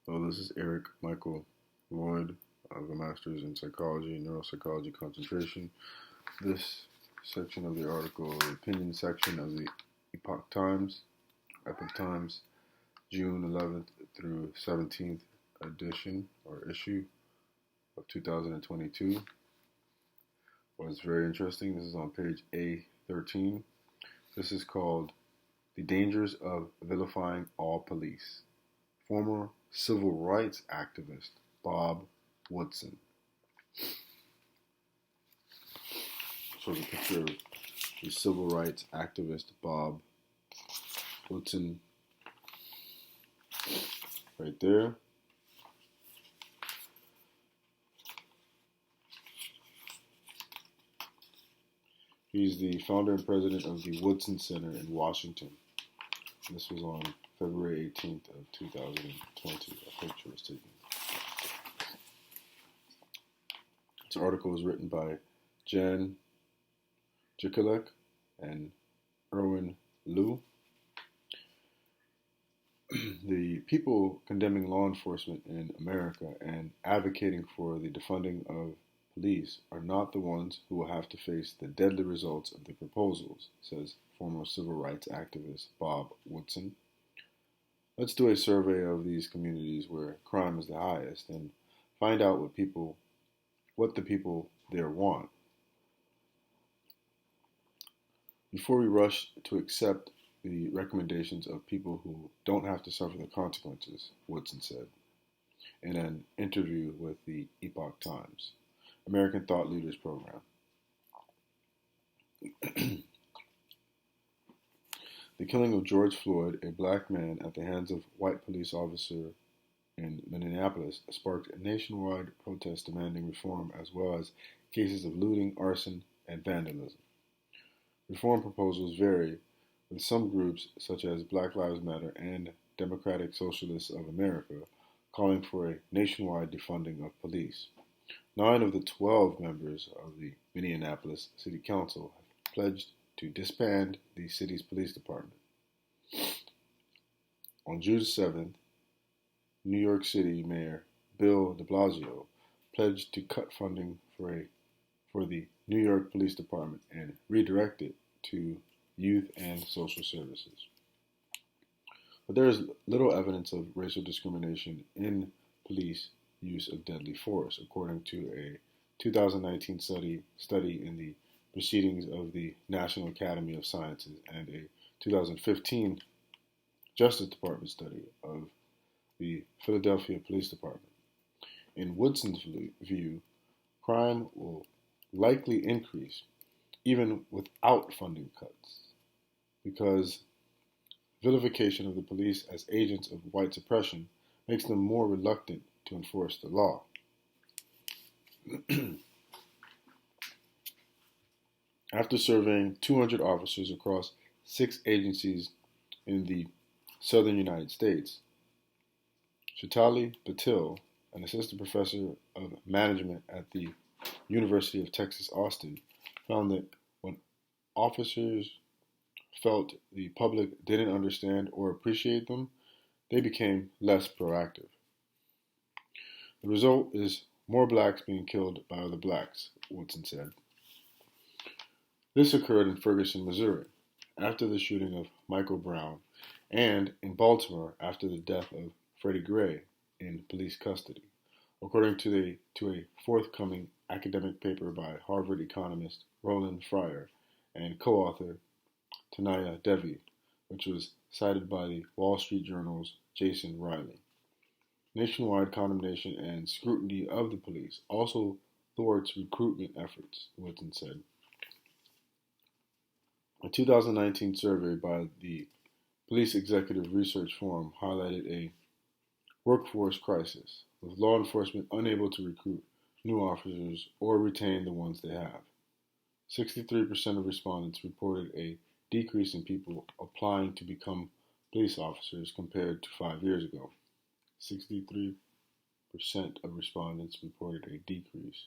Hello, this is Eric Michael Loyd. I have a master's in psychology and neuropsychology concentration. This section of the article, the opinion section of the Epoch Times June 11th through 17th edition or issue of 2022, was very interesting. This is on page A13. This is called The Dangers of Vilifying All Police. Former civil rights activist Bob Woodson. So the picture of the civil rights activist Bob Woodson right there. He's the founder and president of the Woodson Center in Washington. This was on February 18th of 2020. A picture was taken. This article was written by Jan Jekielek Irene Luo. The people condemning law enforcement in America and advocating for the defunding of police are not the ones who will have to face the deadly results of the proposals, says former civil rights activist Bob Woodson. Let's do a survey of these communities where crime is the highest and find out what the people there want. Before we rush to accept the recommendations of people who don't have to suffer the consequences, Woodson said in an interview with the Epoch Times, American Thought Leaders Program. The killing of George Floyd, a black man, at the hands of white police officer in Minneapolis sparked a nationwide protest demanding reform, as well as cases of looting, arson, and vandalism. Reform proposals vary, with some groups, such as Black Lives Matter and Democratic Socialists of America, calling for a nationwide defunding of police. 9 of the 12 members of the Minneapolis City Council have pledged to disband the city's police department. On June 7th, New York City Mayor Bill de Blasio pledged to cut funding for the New York Police Department and redirect it to youth and social services. But there is little evidence of racial discrimination in police use of deadly force, according to a 2019 study in the Proceedings of the National Academy of Sciences and a 2015 Justice Department study of the Philadelphia Police Department. In Woodson's view, crime will likely increase even without funding cuts, because vilification of the police as agents of white suppression makes them more reluctant to enforce the law. After surveying 200 officers across 6 agencies in the southern United States, Shetali Patil, an assistant professor of management at the University of Texas, Austin, found that when officers felt the public didn't understand or appreciate them, they became less proactive. The result is more blacks being killed by other blacks, Woodson said. This occurred in Ferguson, Missouri, after the shooting of Michael Brown, and in Baltimore after the death of Freddie Gray in police custody, according to a forthcoming academic paper by Harvard economist Roland Fryer and co-author Tanaya Devi, which was cited by the Wall Street Journal's Jason Riley. Nationwide condemnation and scrutiny of the police also thwarts recruitment efforts, Woodson said. A 2019 survey by the Police Executive Research Forum highlighted a workforce crisis, with law enforcement unable to recruit new officers or retain the ones they have. 63% of respondents reported a decrease in people applying to become police officers compared to 5 years ago. 63% of respondents reported a decrease.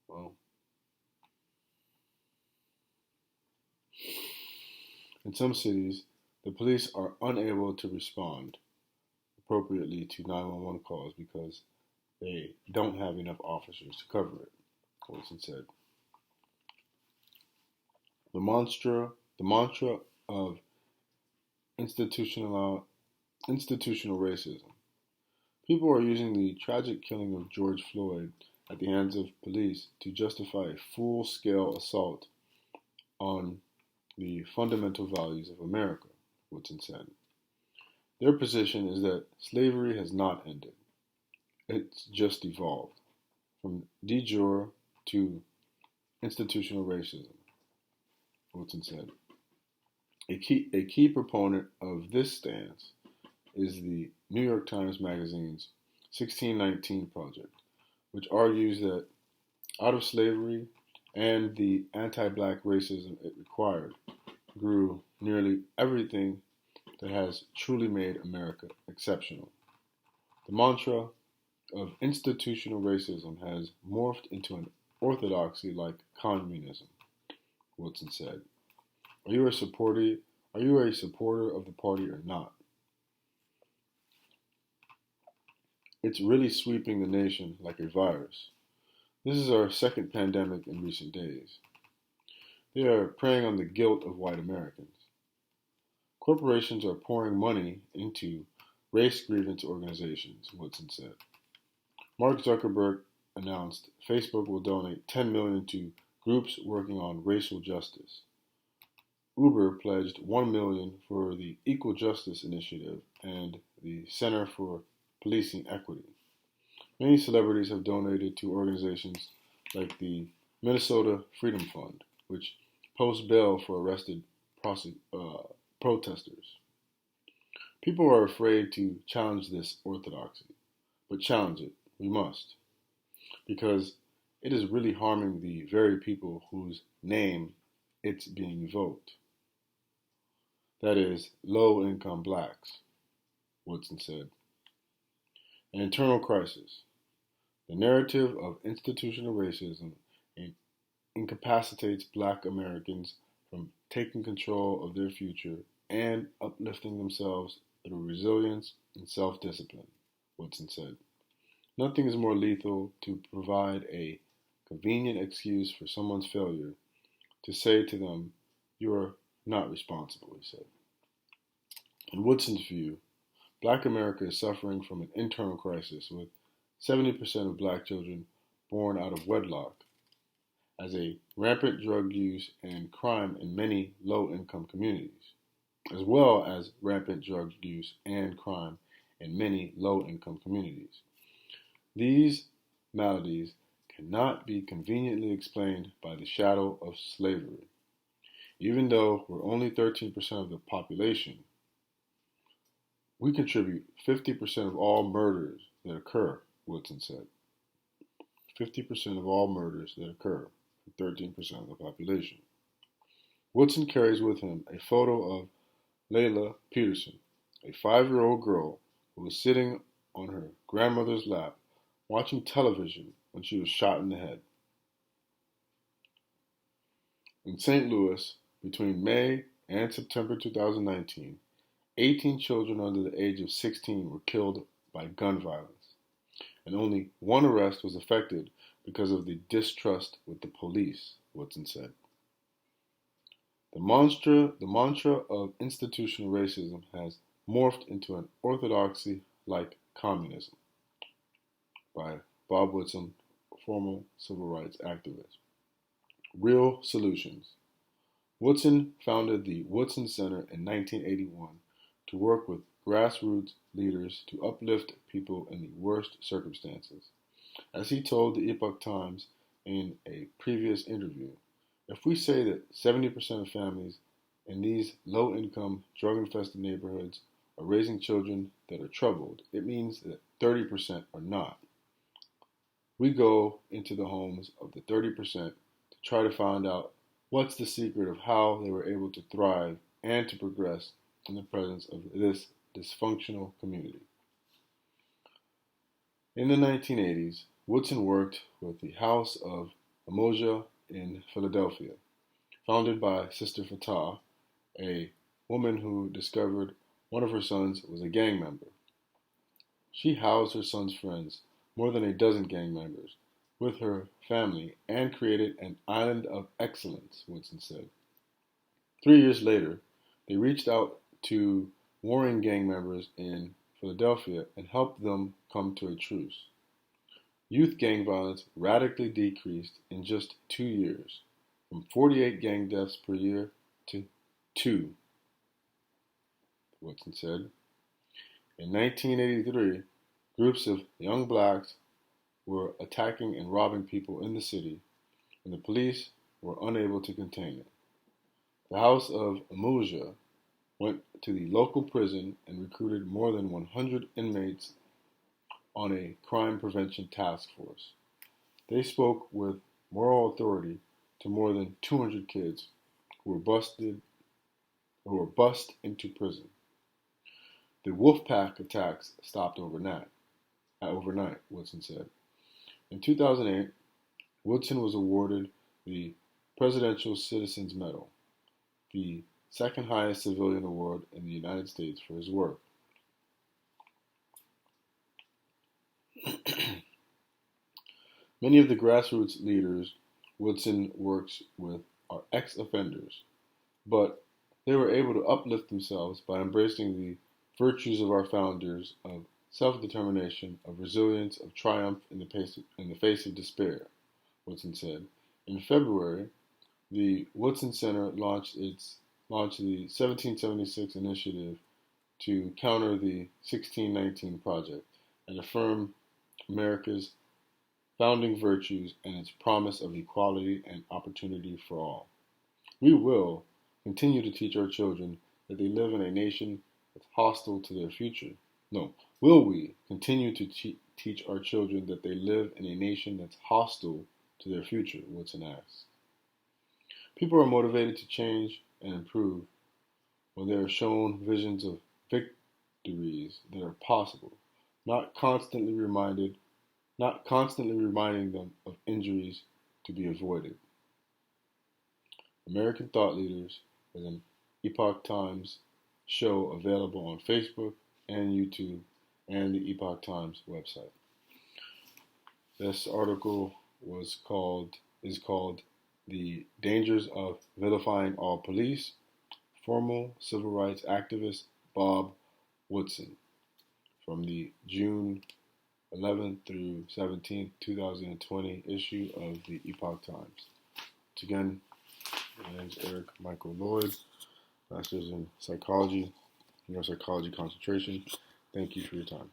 Well, in some cities, the police are unable to respond. appropriately to 911 calls because they don't have enough officers to cover it, Woodson said. The mantra of institutional racism. People are using the tragic killing of George Floyd at the hands of police to justify a full-scale assault on the fundamental values of America, Woodson said. Their position is that slavery has not ended. It's just evolved from de jure to institutional racism, Woodson said. A key proponent of this stance is the New York Times Magazine's 1619 Project, which argues that out of slavery and the anti-black racism it required grew nearly everything that has truly made America exceptional. The mantra of institutional racism has morphed into an orthodoxy like communism, Woodson said. Are you a supporter of the party or not? It's really sweeping the nation like a virus. This is our second pandemic in recent days. They are preying on the guilt of white Americans. Corporations are pouring money into race grievance organizations, Woodson said. Mark Zuckerberg announced Facebook will donate $10 million to groups working on racial justice. Uber pledged $1 million for the Equal Justice Initiative and the Center for Policing Equity. Many celebrities have donated to organizations like the Minnesota Freedom Fund, which posts bail for arrested protesters. People are afraid to challenge this orthodoxy, but challenge it, we must, because it is really harming the very people whose name it's being evoked. That is, low-income blacks, Woodson said. An internal crisis. The narrative of institutional racism incapacitates black Americans from taking control of their future and uplifting themselves through resilience and self-discipline, Woodson said. Nothing is more lethal to provide a convenient excuse for someone's failure, to say to them, you are not responsible, he said. In Woodson's view, Black America is suffering from an internal crisis with 70% of black children born out of wedlock, as a rampant drug use and crime in many low-income communities, as well as rampant drug use and crime in many low-income communities. These maladies cannot be conveniently explained by the shadow of slavery. Even though we're only 13% of the population, we contribute 50% of all murders that occur, Woodson said. 50% of all murders that occur, 13% of the population. Woodson carries with him a photo of Layla Peterson, a 5-year-old girl who was sitting on her grandmother's lap watching television when she was shot in the head. In St. Louis, between May and September 2019, 18 children under the age of 16 were killed by gun violence, and only one arrest was effected because of the distrust with the police, Woodson said. The mantra of institutional racism has morphed into an orthodoxy like communism, by Bob Woodson, former civil rights activist. Real solutions. Woodson founded the Woodson Center in 1981 to work with grassroots leaders to uplift people in the worst circumstances. As he told the Epoch Times in a previous interview, if we say that 70% of families in these low-income, drug-infested neighborhoods are raising children that are troubled, it means that 30% are not. We go into the homes of the 30% to try to find out what's the secret of how they were able to thrive and to progress in the presence of this dysfunctional community. In the 1980s, Woodson worked with the House of Umoja in Philadelphia, founded by Sister Fatah, a woman who discovered one of her sons was a gang member. She housed her son's friends, more than a dozen gang members, with her family and created an island of excellence, Woodson said. 3 years later, they reached out to warring gang members in Philadelphia and helped them come to a truce. Youth gang violence radically decreased in just 2 years, from 48 gang deaths per year to 2, Woodson said. In 1983, groups of young blacks were attacking and robbing people in the city, and the police were unable to contain it. The House of Amuja went to the local prison and recruited more than 100 inmates on a crime prevention task force. They spoke with moral authority to more than 200 kids who were bussed into prison. The Wolfpack attacks stopped overnight, Woodson said. In 2008, Woodson was awarded the Presidential Citizens Medal, the second highest civilian award in the United States, for his work. Many of the grassroots leaders Woodson works with are ex-offenders, but they were able to uplift themselves by embracing the virtues of our founders of self-determination, of resilience, of triumph in the face of despair, Woodson said. In February, the Woodson Center launched the 1776 initiative to counter the 1619 Project and affirm America's founding virtues and its promise of equality and opportunity for all. We will continue to teach our children that they live in a nation that's hostile to their future. No, will we continue to teach our children that they live in a nation that's hostile to their future, Woodson asked. People are motivated to change and improve when they are shown visions of victories that are possible, not constantly reminding them of injuries to be avoided. American Thought Leaders is an Epoch Times show available on Facebook and YouTube and the Epoch Times website. This article is called The Dangers of Vilifying All Police, former civil rights activist Bob Woodson, from the June 11th through 17th, 2020 issue of the Epoch Times. Once again, my name is Eric Michael Lloyd, Master's in Psychology, Neuropsychology concentration. Thank you for your time.